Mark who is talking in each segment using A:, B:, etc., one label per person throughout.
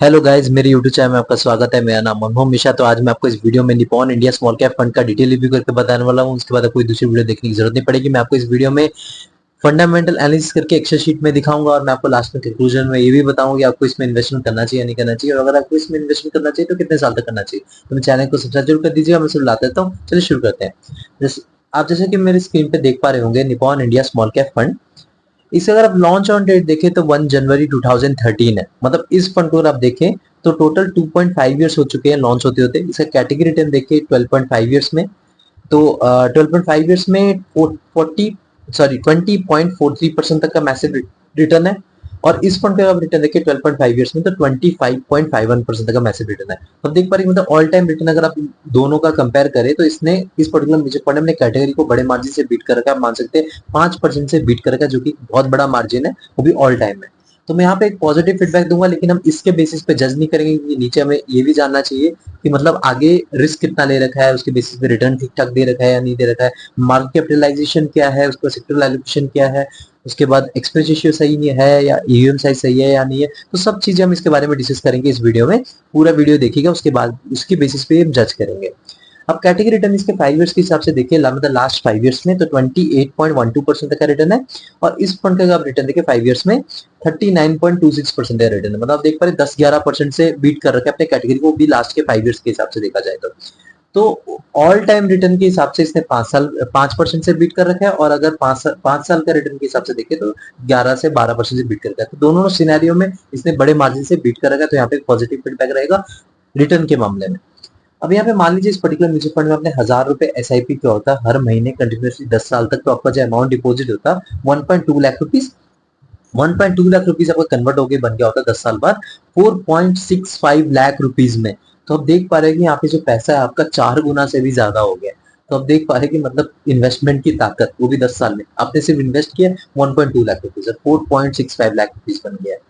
A: Hello guys, मेरे YouTube channel में आपका स्वागत है। मेरा नाम अनुभव मिश्रा। तो आज मैं आपको इस वीडियो में Nippon India small cap fund का डिटेल रिव्यू करके बताने वाला हूं। उसके बाद कोई दूसरी वीडियो देखने की जरूरत नहीं पड़ेगी। मैं आपको इस वीडियो में फंडामेंटल एनालिसिस करके एक्सेल शीट में दिखाऊंगा और मैं आपको लास्ट में कंक्लूजन में ये भी बताऊंगा कि आपको इसमें इन्वेस्टमेंट करना चाहिए या नहीं करना चाहिए, और अगर आपको इसमें इन्वेस्टमेंट करना चाहिए तो कितने साल तक करना चाहिए। तो मैं चैनल को सब्सक्राइब जरूर कर दीजिएगा। मैं सिर्फ लाता देता हूँ। चलिए शुरू करते हैं। आप जैसे कि मेरे स्क्रीन पे देख पा रहे होंगे, Nippon India small cap fund. इसका अगर आप लॉन्च ऑन डेट देखें तो 1 जनवरी 2013 है। मतलब इस फंड को अगर आप देखें तो टोटल 2.5 इयर्स हो चुके हैं लॉन्च होते होते। इसका कैटेगरी रिटर्न देखिए 12.5 इयर्स में। तो 12.5 इयर्स में 20.43% तक का मैसिव रिटर्न है। और इस फंड का आप रिटर्न देखिए 12.5 इयर्स में तो 25.51% तक का मैसिव रिटर्न है। तो आप देख पा रहे हैं, मतलब ऑल टाइम रिटर्न अगर आप दोनों का कंपेयर करें तो इसने इस पर्टिकुलर म्यूचुअल फंड में कैटेगरी को बड़े मार्जिन से बीट कर रखा है। आप मान सकते हैं 5% से बीट कर रखा है, जो कि बहुत बड़ा मार्जिन है, वो भी ऑल टाइम में। तो मैं यहाँ पे एक पॉजिटिव फीडबैक दूंगा, लेकिन हम इसके बेसिस पे जज नहीं करेंगे कि नीचे हमें ये भी जानना चाहिए कि मतलब आगे रिस्क कितना ले रखा है, उसके बेसिस पे रिटर्न ठीक ठाक दे रखा है या नहीं दे रखा है, मार्केट कैपिटलाइजेशन क्या है, उसका सेक्टरल एलोकेशन क्या है, उसके बाद एक्सपेंस रेशियो सही नहीं है या ईवीएम साइज सही है या नहीं है। तो सब चीजें हम इसके बारे में डिस्कस करेंगे इस वीडियो में। पूरा वीडियो देखिएगा, उसके बाद उसकी बेसिस पे हम जज करेंगे। अब कैटेगरी रिटर्न इसके 5 इयर्स के हिसाब से देखिए, मतलब लास्ट 5 इयर्स में तो 28.12% तक का रिटर्न है। और इस फंड का आप रिटर्न देखिए 5 इयर्स में 39.26% का रिटर्न है। मतलब आप देख पा रहे 10-11% से बीट कर रखा है अपने कैटेगरी को भी लास्ट के 5 इयर्स के हिसाब से देखा जाए तो ऑल टाइम रिटर्न के हिसाब से इसने 5% से बीट कर रखा है। और अगर 5 साल का रिटर्न के हिसाब से देखें तो 11 से 12% से बीट कर रखा है। तो दोनों सिनेरियो में इसने बड़े मार्जिन से बीट कर रखा है। तो यहाँ पे पॉजिटिव फीडबैक रहेगा रिटर्न के मामले में। अब यहाँ पे मान लीजिए इस पर्टिकुलर म्यूचुअल फंड में आपने 1000 रुपए एसआईपी क्या होता है हर महीने कंटिन्यूसली 10 साल तक, तो आपका जो अमाउंट डिपॉजिट होता है 1.2 लाख रुपीज। 1.2 लाख रुपीज आपका कन्वर्ट होकर बन गया होता है 10 साल बाद 4.65 लाख रुपीज में। तो आप देख पा रहे हैं कि यहाँ पे जो पैसा है आपका 4 गुना से भी ज्यादा हो गया। तो आप देख पा रहे हैं कि मतलब इन्वेस्टमेंट की ताकत, वो भी 10 साल में आपने सिर्फ इन्वेस्ट किया 1.2 लाख रुपीज, 4.65 लाख रुपीज बन गया है।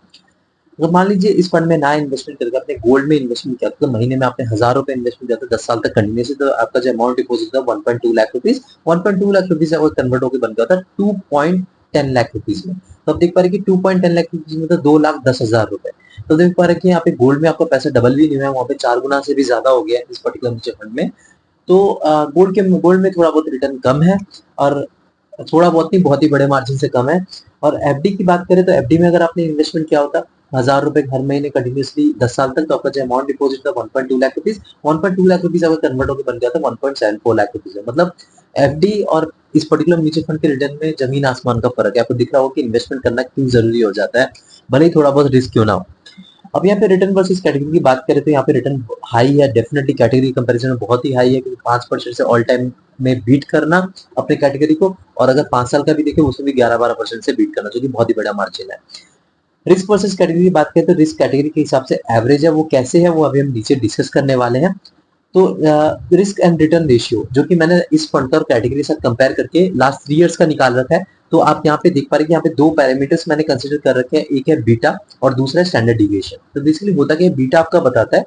A: अगर मान लीजिए इस फंड में ना इन्वेस्टमेंट करके आपने गोल्ड में इन्वेस्टमेंट किया तो महीने में आपने 1000 रुपए इन्वेस्टमेंट किया था 10 साल तक कंटिन्यूसली, तो आपका जो अमाउंट डिपॉजिट था 1.2 lakh rupees, 1.2 lakh rupees convert होकर बन गया था 2.10 लाख रुपीज में। तो आप देख पा रहे कि 2.10 लाख रुपीज में तो 2,10,000 रुपए। तो देख पा रहे कि यहाँ पे गोल्ड में आपका पैसा डबल भी नहीं हुआ है, वहाँ पे 4 गुना से भी ज्यादा हो गया है इस पर्टिकुलर म्यूचुअल फंड में। तो गोल्ड में थोड़ा बहुत रिटर्न कम है, और थोड़ा बहुत नहीं, बहुत ही बड़े मार्जिन से कम है। और एफडी की बात करें तो एफडी में अगर आपने इन्वेस्टमेंट किया होता 1000 रुपए हर महीने कंटिन्यूसली 10 साल तक, तो आपका जो अमाउंट डिपॉजिट था 1.2 लाख रुपीज, 1.2 लाख रुपीज अगर कन्वर्ट होकर बन गया था 1.74 लाख रुपीज है। मतलब एफडी और इस पर्टिकुलर म्यूचुअल फंड के रिटर्न में जमीन आसमान का फर्क है। आपको दिख रहा हो कि इन्वेस्टमेंट करना क्यों जरूरी हो जाता है, भले ही थोड़ा बहुत रिस्क क्यों ना हो। अब यहाँ पे रिटर्न वर्सेस कैटेगरी की बात करें तो यहाँ पे रिटर्न हाई है, डेफिनेटली कैटेगरी कंपैरिजन में बहुत ही हाई है, क्योंकि 5% से ऑल टाइम में बीट करना अपने कैटेगरी को, और अगर 5 साल का भी देखें उसमें भी 11-12% से बीट करना, जो कि बहुत ही बड़ा मार्जिन है। रिस्क वर्सेस कैटेगरी की बात करें तो रिस्क कैटेगरी के हिसाब से एवरेज है, वो कैसे है वो अभी हम नीचे डिस्कस करने वाले हैं। तो रिस्क एंड रिटर्न रेशियो जो कि मैंने इस फंड का कैटेगरी के साथ कंपेयर करके लास्ट 3 इयर्स का निकाल रखा है। तो आप यहाँ पे देख पा रहे हैं कि यहाँ पे दो पैरामीटर्स मैंने कंसिडर कर रखे हैं, एक है बीटा और दूसरा है स्टैंडर्ड डिविएशन। तो बेसिकली होता क्या है, बीटा आपका बताता है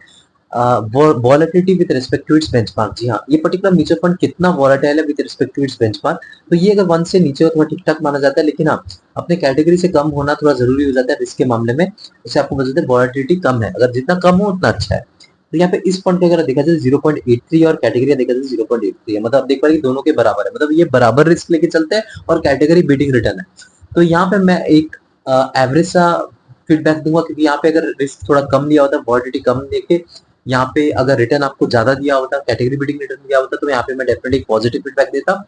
A: volatility with respect to its benchmark. जी हाँ, ये पर्टिकुलर म्यूचुअल फंड कितना वॉलेटाइल है with respect to its benchmark. तो ये अगर 1 से नीचे हो थोड़ा ठीक ठाक माना जाता है, लेकिन हाँ अपने कैटेगरी से कम होना थोड़ा जरूरी हो जाता है रिस्क के मामले में। जैसे आपको बता दें वॉलेटिलिटी कम है, अगर जितना कम हो उतना अच्छा है। तो यहाँ पे इस फंड के अगर देखा जाए 0.83 और कैटेगरी देखा जाए 0.83 है। मतलब आप देख पा रहे दोनों के बराबर है, मतलब ये बराबर रिस्क लेके चलते हैं और कैटेगरी बीटिंग रिटर्न है। तो यहाँ पे मैं एक एवरेज सा फीडबैक दूंगा, क्योंकि यहाँ पे अगर रिस्क थोड़ा कम लिया होता, वॉलिडिटी कम देके यहाँ पे अगर रिटर्न आपको ज्यादा दिया होता, कैटेगरी बीटिंग रिटर्न दिया होता, तो यहाँ पे मैं डेफिनेटली एक पॉजिटिव फीडबैक देता।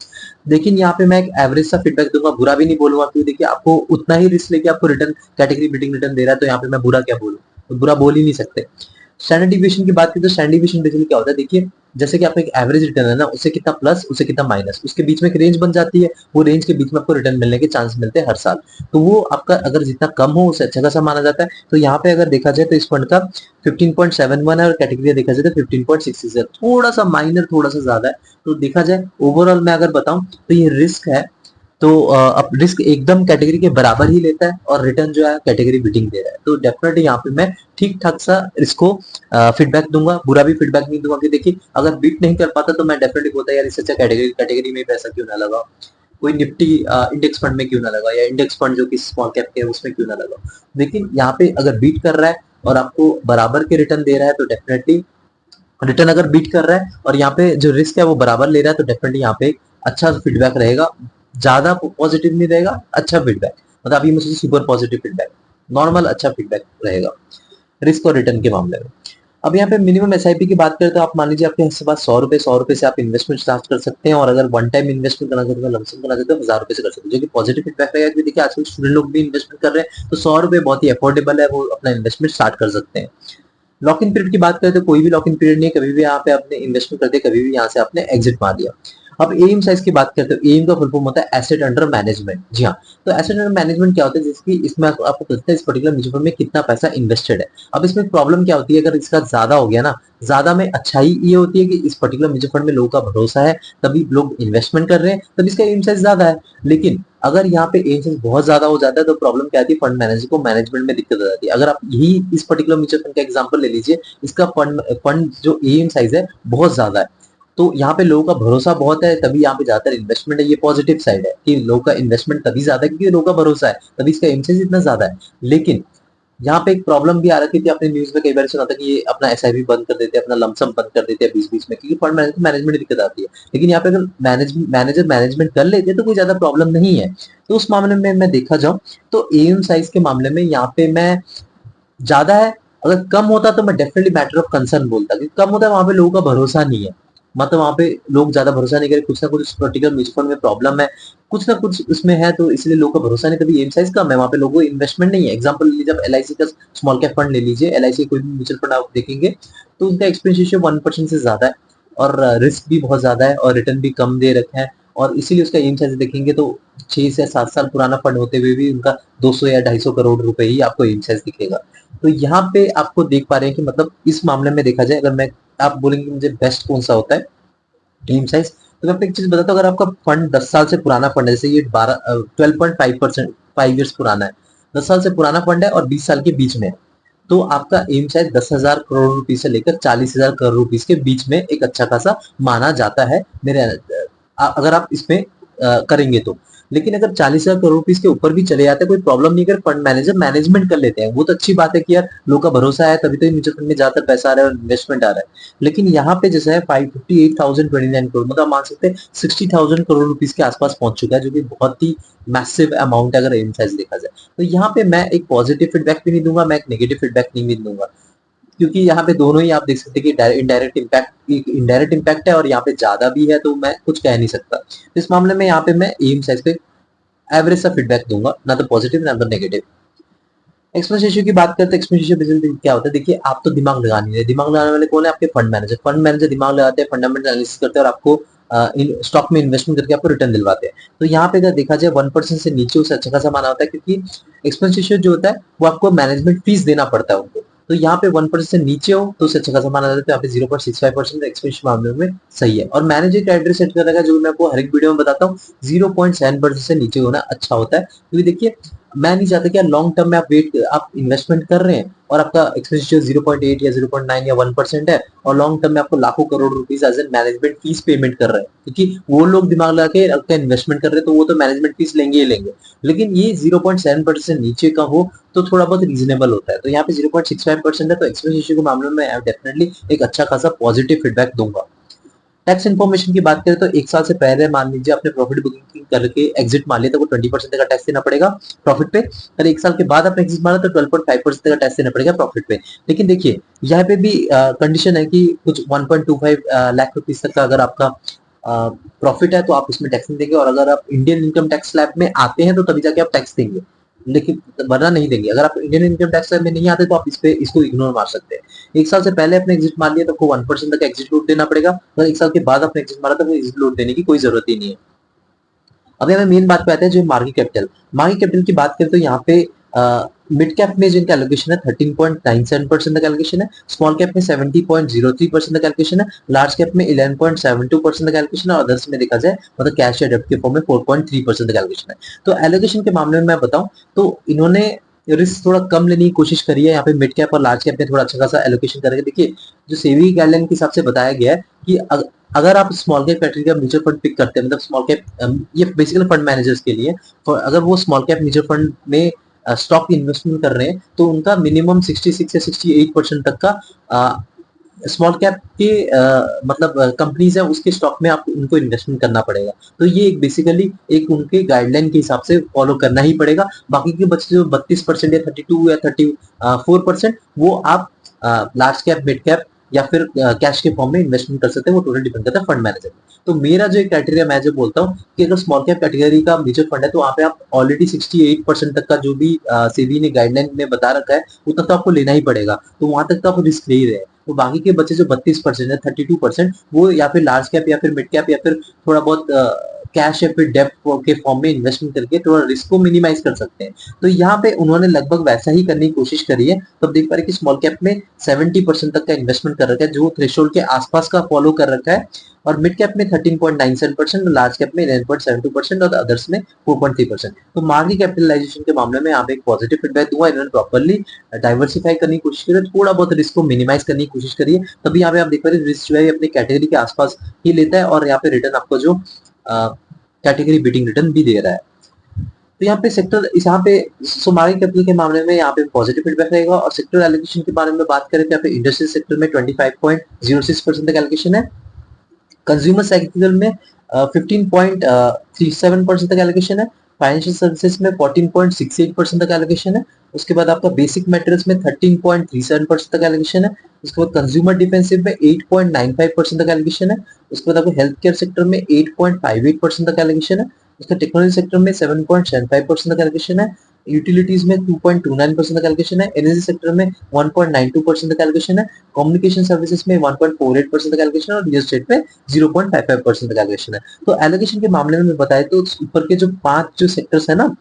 A: लेकिन यहाँ पे मैं एक एवरेज सा फीडबैक दूंगा, बुरा भी नहीं बोलूंगा, क्योंकि देखिए आपको उतना ही रिस्क लेके आपको रिटर्न कैटेगरी बीटिंग रिटर्न दे रहा है, तो यहाँ पे मैं बुरा क्या बोलूँ, तो बुरा बोल ही नहीं सकते। स्टैंडर्ड डिविएशन की बात करें तो स्टैंडर्ड डिविएशन बेसिकली क्या होता है, देखिए जैसे कि आपका एक एवरेज रिटर्न है ना, उससे कितना प्लस उससे कितना माइनस, उसके बीच में एक रेंज बन जाती है, वो रेंज के बीच में आपको रिटर्न मिलने के चांस मिलते हैं हर साल। तो वो आपका अगर जितना कम हो उससे अच्छा खासा माना जाता है। तो यहाँ पे अगर देखा जाए तो इस फंड का 15.71 है, और कैटेगरी देखा जाए तो 15.66 है, थोड़ा सा माइनर थोड़ा सा ज्यादा है। तो देखा जाए ओवरऑल मैं अगर बताऊं तो ये रिस्क है, तो अब रिस्क एकदम कैटेगरी के बराबर ही लेता है, और रिटर्न जो है कैटेगरी बीटिंग दे रहा है। तो डेफिनेटली यहाँ पे मैं ठीक ठाक सा इसको फीडबैक दूंगा, बुरा भी फीडबैक नहीं दूंगा, कि देखिए अगर बीट नहीं कर पाता तो मैं डेफिनेटली बोलता यार इससे अच्छा कैटेगरी कैटेगरी में पैसा क्यों ना लगाओ, कोई निफ्टी इंडेक्स फंड में क्यों ना लगा, या इंडेक्स फंड जो कि स्मॉल कैप के है उसमें क्यों ना लगा। लेकिन यहाँ पे अगर बीट कर रहा है और आपको बराबर के रिटर्न दे रहा है तो डेफिनेटली रिटर्न अगर बीट कर रहा है और यहाँ पे जो रिस्क है वो बराबर ले रहा है तो डेफिनेटली यहाँ पे अच्छा फीडबैक रहेगा, ज्यादा पॉजिटिव नहीं रहेगा, अच्छा फीडबैक, मतलब अभी मुझे सुपर पॉजिटिव फीडबैक, नॉर्मल अच्छा फीडबैक रहेगा रिस्क और रिटर्न के मामले में। अब यहाँ पे मिनिमम एसआईपी की बात करें तो आप मान लीजिए आपके पास 100 रुपए से आप इन्वेस्टमेंट स्टार्ट कर सकते हैं, और अगर वन टाइम इन्वेस्टमेंट करना चाहते हो, लमसम करना चाहते हो, 1000 रुपए से कर सकते हो, जो कि पॉजिटिव फीडबैक रहेगा। क्योंकि देखिए आजकल स्टूडेंट लोग भी इन्वेस्टमेंट कर रहे हैं तो 100 रुपए बहुत ही अफोर्डेबल है, वो अपना इन्वेस्टमेंट स्टार्ट कर सकते हैं। लॉक इन पीरियड की बात करें तो कोई भी लॉक इन पीरियड नहीं है, कभी भी यहाँ पे आपने इन्वेस्टमेंट करते कभी भी यहाँ से आपने एग्जिट मार लिया। अब एम साइज की बात करते हो, एम का फुल फॉर्म होता है एसेट अंडर मैनेजमेंट। जी हाँ, तो एसेट अंडर मैनेजमेंट क्या होता है, जिसकी इसमें आपको पता है इस पर्टिकुलर म्यूचुअल फंड में कितना पैसा इन्वेस्टेड है। अब इसमें प्रॉब्लम क्या होती है, अगर इसका ज्यादा हो गया ना, ज्यादा में अच्छाई ये होती है कि इस पर्टिकुलर म्यूचुअल फंड में लोगों का भरोसा है तभी लोग इन्वेस्टमेंट कर रहे हैं, तभी इसका एम साइज ज्यादा है। लेकिन अगर यहाँ पे एम साइज बहुत ज्यादा हो जाता है तो प्रॉब्लम क्या आती है, फंड मैनेजर को मैनेजमेंट में दिक्कत आ जाती है। अगर आप यही इस पर्टिकुलर म्यूचुअल फंड का एग्जांपल ले लीजिए, इसका फंड जो एम साइज है बहुत ज्यादा है, तो यहाँ पे लोगों का भरोसा बहुत है तभी यहाँ पे ज्यादातर इन्वेस्टमेंट है। ये पॉजिटिव साइड है कि लोगों का इन्वेस्टमेंट तभी ज्यादा है क्योंकि लोगों का भरोसा है, तभी इसका एम साइज इतना ज्यादा है। लेकिन यहाँ पे एक प्रॉब्लम भी आ रखी थी, आपने न्यूज में कई बार सुना था कि ये अपना एसआईपी बंद कर देते हैं, अपना लमसम बंद कर देते हैं बीच बीच में, क्योंकि फंड मैनेजमेंट में दिक्कत आती है। लेकिन यहाँ पे अगर मैनेजर मैनेजमेंट कर लेते हैं तो कोई ज्यादा प्रॉब्लम नहीं है। तो उस मामले में मैं देखा जाऊं तो एम साइज के मामले में यहाँ पे मैं ज्यादा है, अगर कम होता तो मैं डेफिनेटली मैटर ऑफ कंसर्न बोलता, क्योंकि कम होता है वहां पे लोगों का भरोसा नहीं है, मतलब वहां पे लोग ज्यादा भरोसा नहीं करे, कुछ ना कुछ पर्टिकुलर म्यूचुअल फंड में प्रॉब्लम है, कुछ ना कुछ उसमें है, तो इसलिए लोगों का भरोसा नहीं, तभी एम साइज कम है, वहां पे लोगों को इन्वेस्टमेंट नहीं है। एग्जांपल लीजिए, आप एलआईसी का स्मॉल कैप फंड ले लीजिए, एलआईसी कोई भी म्यूचुअल फंड आप देखेंगे तो उनका एक्सपेंस रेशियो 1% से ज्यादा है, और रिस्क भी बहुत ज्यादा है, और रिटर्न भी कम दे रखे हैं, और इसीलिए उसका एम साइज देखेंगे तो 6 से 7 साल पुराना फंड होते हुए भी उनका 200 या 250 करोड़ रुपए ही आपको एम साइज दिखेगा। तो यहाँ पे आपको देख पा रहे हैं कि मतलब इस मामले में देखा जाए, अगर मैं आप बोलेंगे मुझे बेस्ट कौन सा होता है टीम साइज, तो मैं आपको एक चीज बताता हूँ, अगर आपका फंड 10 साल से पुराना फंड है, जैसे ये 12.5% 5 ईयर्स पुराना है, 10 साल से पुराना फंड है और 20 साल के बीच में है, तो आपका एम शायद 10,000 करोड़ रुपीज से लेकर 40,000 करोड़ रुपीज के बीच में एक अच्छा खासा माना जाता है मेरे अगर आप इसमें करेंगे तो। लेकिन अगर 40,000 करोड़ रुपीज के ऊपर भी चले जाते हैं कोई प्रॉब्लम नहीं, अगर फंड मैनेजर मैनेजमेंट कर लेते हैं वो तो अच्छी बात है कि यार लोगों का भरोसा है तभी तो म्यूचुअल फंड में ज्यादातर पैसा आ रहा है और इन्वेस्टमेंट आ रहा है। लेकिन यहाँ पे जैसे है 558,029 करोड़, मतलब मान सकते हैं 60,000 करोड़ रुपीज के आसपास पहुंच चुका है, जो कि बहुत ही मैसिव अमाउंट है अगर एम साइज देखा जाए। तो यहाँ पे मैं एक पॉजिटिव फीडबैक भी नहीं दूंगा, मैं एक नेगेटिव फीडबैक नहीं भी दूंगा, क्योंकि यहाँ पे दोनों ही आप देख सकते हैं कि इनडायरेक्ट इम्पैक्ट है और यहाँ पे ज्यादा भी है, तो मैं कुछ कह नहीं सकता। तो इस मामले में यहाँ पे मैं एम साइज पे एवरेज सा फीडबैक दूंगा, ना तो पॉजिटिव ना तो नेगेटिव। एक्सपेंस रेशियो की बात करते हैं, एक्सपेंस रेशियो बेसिकली क्या होता है, देखिए आप तो दिमाग लगा नहीं रहे, दिमाग लगाने वाले कौन है, आपके फंड मैनेजर। फंड मैनेजर दिमाग लगाते हैं, फंडामेंटल एनालिसिस करते हैं और आपको स्टॉक में इन्वेस्टमेंट करके आपको रिटर्न दिलवाते हैं। तो यहाँ पे अगर देखा जाए 1% से नीचे उसे अच्छा खासा माना होता है, क्योंकि एक्सपेंस रेशियो जो होता है वो आपको मैनेजमेंट फीस देना पड़ता है उनको, तो यहाँ पे 1% से नीचे हो तो उसे अच्छा खासा माना जाता है, यहाँ पे 0.65% एक्सपेंस मामले में सही है। और मैनेजर क्राइटेरिया सेट करेगा जो मैं आपको हर एक वीडियो में बताता हूँ, 0.7% से नीचे होना अच्छा होता है, क्योंकि देखिए मैं नहीं चाहता कि लॉन्ग टर्म में आप इन्वेस्टमेंट कर रहे हैं और आपका एक्सपेंस 0.8 या 0.9 या 1% है, और लॉन्ग टर्म में आपको लाखों crore rupees as a management fees payment कर रहे हैं, क्योंकि वो लोग दिमाग लगा के आपका इन्वेस्टमेंट कर रहे हैं तो वो तो मैनेजमेंट फीस लेंगे ही लेंगे। लेकिन ये 0.7% से नीचे का हो तो थोड़ा बहुत रीजनेबल होता है, तो यहाँ पे 0.65% है, तो एक्सपेंस रेशियो के मामले में डेफिनेटली एक अच्छा खासा पॉजिटिव फीडबैक दूंगा। टैक्स इन्फॉर्मेशन की बात करें तो 1 साल से पहले मान लीजिए आपने प्रॉफिट बुकिंग करके एग्जिट मार लिया तो वो 20% का टैक्स देना पड़ेगा प्रॉफिट पे, और 1 साल के बाद आपने एग्जिट मारा तो 12.5% का टैक्स देना पड़ेगा प्रॉफिट पे। लेकिन देखिए यहाँ पे भी कंडीशन है कि कुछ 1.25 लाख रुपीज तक का अगर आपका प्रॉफिट है तो आप उसमें टैक्स नहीं देंगे, और अगर आप इंडियन इनकम टैक्स स्लैब में आते हैं तो तभी जाके आप टैक्स देंगे, लेकिन वरना नहीं देंगे। अगर आप इंडियन इनकम टैक्स में नहीं आते तो आप इसको इग्नोर मार सकते हैं। 1 साल से पहले अपने एग्जिट मार लिया तो आपको 1% तक एग्जिट लोड देना पड़ेगा, अगर 1 साल के बाद अपने एग्जिट मारा तो एग्जिट लोड देने की कोई जरूरत ही नहीं है। अभी हमें मेन बात पे आते हैं जो मार्केट कैपिटल। मार्केट कैपिटल की बात करें तो यहाँ पे मिड कैप में जिनका एलोकेशन है 13.97% तक एलोकेशन है, स्मॉल कैप में 70.03% तक एलोकेशन है, लार्ज कैप में 11.72% तक एलोकेशन है, और अदर्स में देखा जाए मतलब कैश या डेब्ट के फॉर्म में 4.3% तक एलोकेशन है। तो एलोकेशन के मामले में मैं बताऊं तो इन्होंने रिस्क थोड़ा कम लेने की कोशिश करी है, यहाँ पे मिड कैप और लार्ज कैप में थोड़ा अच्छा खासा एलोकेशन करके। देखिए जो सेबी गाइडलाइन के हिसाब से बताया गया है कि अगर आप स्मॉल कैप कैटेगरी का म्यूचुअल फंड पिक करते हैं, मतलब स्मॉल कैप ये बेसिकली फंड मैनेजर्स के लिए, तो अगर वो स्मॉल कैप म्यूचुअल फंड में स्टॉक इन्वेस्टमेंट कर रहे हैं तो उनका मिनिमम 66 या 68% तक का स्मॉल कैप के मतलब कंपनीज है उसके स्टॉक में आपको उनको इन्वेस्टमेंट करना पड़ेगा। तो ये एक बेसिकली एक उनके गाइडलाइन के हिसाब से फॉलो करना ही पड़ेगा। बाकी के बच्चे जो 32% या 32 या 34% वो आप लार्ज कैप, मिड कैप या फिर कैश के फॉर्म में इन्वेस्टमेंट कर सकते हैं। वो टोटल डिपेंड करता है फंड मैनेजर। तो मेरा जो क्राइटेरिया मैं जो बोलता हूँ कि अगर स्मॉल कैप कैटेगरी का म्यूचुअल फंड है तो वहाँ पे आप ऑलरेडी 68% तक का जो भी सेबी ने गाइडलाइन में बता रखा है उतना तो आपको लेना ही पड़ेगा। तो वहां तक तो आप रिस्क ले ही रहे हैं। तो बाकी के बच्चे जो 32% है, 32% वो या फिर लार्ज कैप या फिर मिड कैप या फिर थोड़ा बहुत कैश या फिर डेप्ट के फॉर्म में इन्वेस्टमेंट करके थोड़ा रिस्क को मिनिमाइज कर सकते हैं। तो यहाँ पे उन्होंने लगभग वैसा ही करने की कोशिश करी है। तो आप देख पा रहे कि स्मॉल कैप में 70% तक का इन्वेस्टमेंट कर रखा है जो थ्रेशोल्ड के आसपास का फॉलो कर रखा है, और मिड कैप में 13.97%, लार्ज कैप में 11.72% और अदर्स में 4.3%। तो मार्केट कैपिटलाइजेशन के मामले में आप एक पॉजिटिव फीडबैक दूंगा। इन्होंने प्रॉपर्ली डाइवर्सिफाई करने की कोशिश करी, थोड़ा बहुत रिस्क को मिनिमाइज करने की कोशिश करिए, तभी यहाँ पे आप देख पा रहे रिस्क जो है अपनी कैटेगरी के आसपास ही लेता है और यहाँ पे रिटर्न आपको जो कैटेगरी बीटिंग रिटर्न भी दे रहा है। तो यहाँ पे सेक्टर यहाँ पे मार्केट कैपिटल के मामले में यहाँ पे पॉजिटिव फीडबैक रहेगा। और सेक्टर एलोकेशन के बारे में बात करें तो यहाँ पे इंडस्ट्रियल सेक्टर में 25.06% तक एलोकेशन है, कंज्यूमर साइकिल में 15.37% तक एलोकेशन है, फाइनेंशियल सर्विसेज में 14.68% तक एलोकेशन है, उसके बाद आपका बेसिक मटेरियल्स में 13.37% तक एलोकेशन है, उसके बाद कंज्यूमर डिफेंसिव में 8.95% तक एलोकेशन है, उसके बाद आपको हेल्थ केयर सेक्टर में 8.58% तक एलोकेशन है, उसका टेक्नोलॉजी सेक्टर में 7.75% तक एलोकेशन है, यूटिलिटीज में 2.29% तक एलोकेशन है, एनर्जी सेक्टर में 1.92% तक एलोकेशन है, कम्युनिकेशन सर्विसेज में 1.48% तक एलोकेशन है और रियल एस्टेट में 0.55% तक एलोकेशन है। तो एलोकेशन के मामले में बताए तो ऊपर के जो 5 जो सेक्टर्स है ना,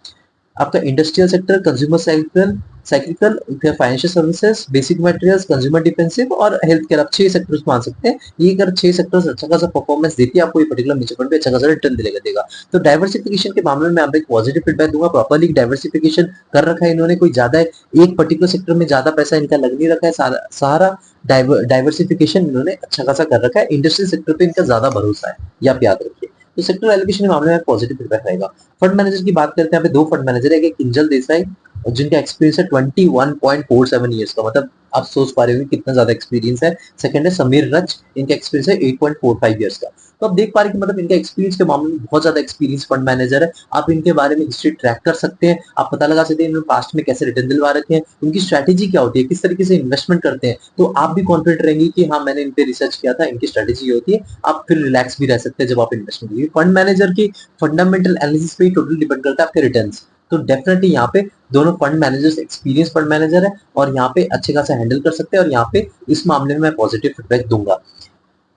A: आपका industrial sector, consumer cyclical, financial services, basic materials, consumer defensive और हेल्थ केयर, आप 6 सेक्टर्स मान सकते हैं। ये अगर 6 सेक्टर्स अच्छा खासा परफॉर्मेंस देती है आपको ये पर्टिकुलर म्यूचुअल फंड पे अच्छा खासा रिटर्न देगा। तो डाइवर्सिफिकेशन के मामले में आप एक पॉजिटिव फीडबैक दूंगा। प्रॉपर्ली डाइवर्सिफिकेशन कर रखा है इन्होंने, कोई ज्यादा एक पर्टिकुलर सेक्टर में ज्यादा पैसा इनका लग नहीं रखा है, सारा डाइवर्सिफिकेशन इन्होंने अच्छा खासा कर रखा है। इंडस्ट्रियल सेक्टर पे इनका ज्यादा भरोसा है, ये आप याद रखिए। तो सेक्टर एलोकेशन के मामले में पॉजिटिव फीडबैक रहेगा। फंड मैनेजर की बात करते हैं, यहाँ पे 2 फंड मैनेजर है, एक किंजल देसाई जिनका एक्सपीरियंस है 21.47 ईयर्स का, मतलब आप सोच पा रहे हो कितना ज्यादा एक्सपीरियंस है। सेकंड है समीर रच, इनका एक्सपीरियंस है 8.45 ईयर्स का। तो आप देख पा रहे कि मतलब इनका एक्सपीरियंस के मामले में बहुत ज्यादा एक्सपीरियंस फंड मैनेजर है। आप इनके बारे में हिस्ट्री ट्रैक कर सकते हैं, आप पता लगा सकते हैं इन्होंने पास्ट में कैसे रिटर्न दिलवा रखे हैं, उनकी स्ट्रैटेजी क्या होती है, किस तरीके से इन्वेस्टमेंट करते हैं। तो आप भी कॉन्फिडेंट रहेंगे कि हाँ मैंने इन पे रिसर्च किया था, इनकी स्ट्रैटेजी होती है। आप फिर रिलैक्स भी रह सकते हैं जब आप इन्वेस्टमेंट करिए। फंड मैनेजर की फंडामेंटल एनालिसिस पे ही टोटल डिपेंड करता है आपके रिटर्न्स। तो डेफिनेटली यहाँ पे दोनों fund managers experience fund manager है और यहाँ पे अच्छे खासा हैंडल कर सकते हैं, और यहाँ पे इस मामले में मैं पॉजिटिव फीडबैक दूंगा।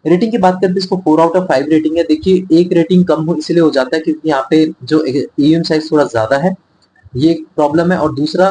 A: रेटिंग की बात करते हैं, इसको 4/5 रेटिंग है। देखिए एक रेटिंग कम हो इसलिए हो जाता है क्योंकि यहाँ पे जो एयूएम साइज थोड़ा ज्यादा है, ये एक प्रॉब्लम है। और दूसरा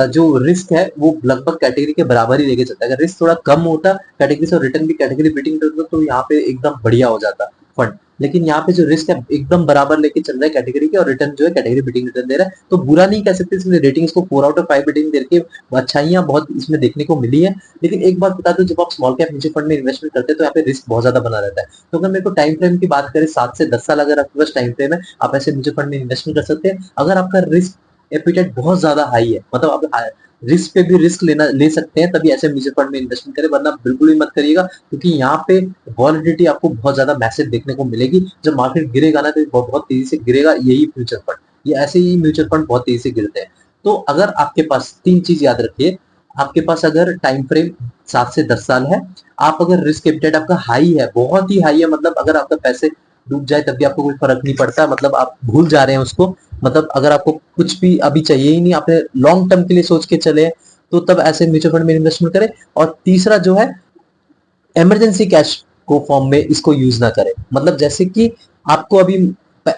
A: जो रिस्क है वो लगभग कैटेगरी के बराबर ही लेके चलता है। अगर रिस्क थोड़ा कम होता कैटेगरी से और रिटर्न भी कैटेगरी बीटिंग होता तो यहाँ पे एकदम बढ़िया हो जाता फंड। लेकिन यहाँ पे जो रिस्क है एकदम बराबर लेके चल रहा है कैटेगरी के, और रिटर्न जो है कैटेगरी बीटिंग रिटर्न दे रहा है। तो बुरा नहीं कह सकते, इसलिए रेटिंग इसको 4/5 रेटिंग देके अच्छाइयां बहुत इसमें देखने को मिली है। लेकिन एक बात बता दो, जब आप स्मॉल कैप म्यूचुअल फंड में इन्वेस्टमेंट करते हैं तो यहाँ पे रिस्क बहुत ज्यादा बना रहता है। तो अगर मेरे को टाइम फ्रेम की बात करें 7 से 10 साल अगर आपके पास टाइम फ्रेम है, आप ऐसे म्यूचुअल फंड में इन्वेस्टमेंट कर सकते हैं। अगर आपका रिस्क एपिटाइट बहुत ज्यादा हाई है, मतलब आप रिस्क पे भी रिस्क ले सकते हैं, तभी ऐसे म्यूचुअल फंड में इन्वेस्टमेंट करें, वरना बिल्कुल ही मत करिएगा। क्योंकि यहाँ पे वॉलिडिटी आपको बहुत ज्यादा मैसेज देखने को मिलेगी। जब मार्केट गिरेगा ना तो बहुत तेजी से गिरेगा, यही म्यूचुअल फंड, ये ऐसे ही म्यूचुअल फंड बहुत तेजी से गिरते हैं। तो अगर आपके पास 3 चीज याद रखिए, आपके पास अगर टाइम फ्रेम 7 से 10 साल है, आप अगर रिस्क एपिटाइट आपका हाई है, बहुत ही हाई है, मतलब अगर आपका पैसे डूब जाए तब भी आपको कोई फर्क नहीं पड़ता, मतलब आप भूल जा रहे हैं उसको, मतलब अगर आपको कुछ भी अभी चाहिए ही नहीं, आपने लॉन्ग टर्म के लिए सोच के चले, तो तब ऐसे म्यूचुअल फंड में इन्वेस्टमेंट करें। और तीसरा जो है, इमरजेंसी कैश को फॉर्म में इसको यूज ना करें। मतलब जैसे कि आपको अभी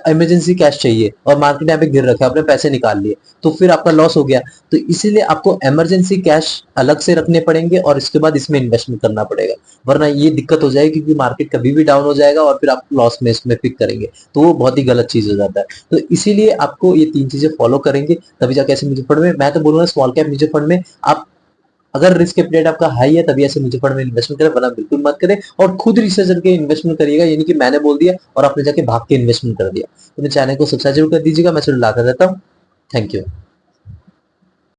A: इमरजेंसी कैश चाहिए और मार्केट यहाँ पे गिर रखा है, आपने पैसे निकाल लिए तो फिर आपका लॉस हो गया, तो इसीलिए आपको इमरजेंसी कैश अलग से रखने पड़ेंगे और इसके बाद इसमें इन्वेस्टमेंट करना पड़ेगा, वरना ये दिक्कत हो जाएगी क्योंकि मार्केट कभी भी डाउन हो जाएगा और फिर आप लॉस में इसमें पिक करेंगे, तो वो बहुत ही गलत चीज हो जाता है। तो इसीलिए आपको ये 3 चीजें फॉलो करेंगे तभी जाके ऐसे म्यूचुअल फंड में, मैं तो बोलूंगा स्मॉल कैप म्यूचुअल फंड में आप अगर रिस्क एपिटाइट आपका हाई है तभी ऐसे म्यूचुअल फंड में इन्वेस्टमेंट करें, वरना बिल्कुल मत करें। और खुद रिसर्च करके इन्वेस्टमेंट करिएगा, यानी कि मैंने बोल दिया और आपने जाके भाग के इन्वेस्टमेंट कर दिया। तो मेरे चैनल को सब्सक्राइब जरूर कर दीजिएगा, मैं जरूर लाता रहता हूँ। Thank you.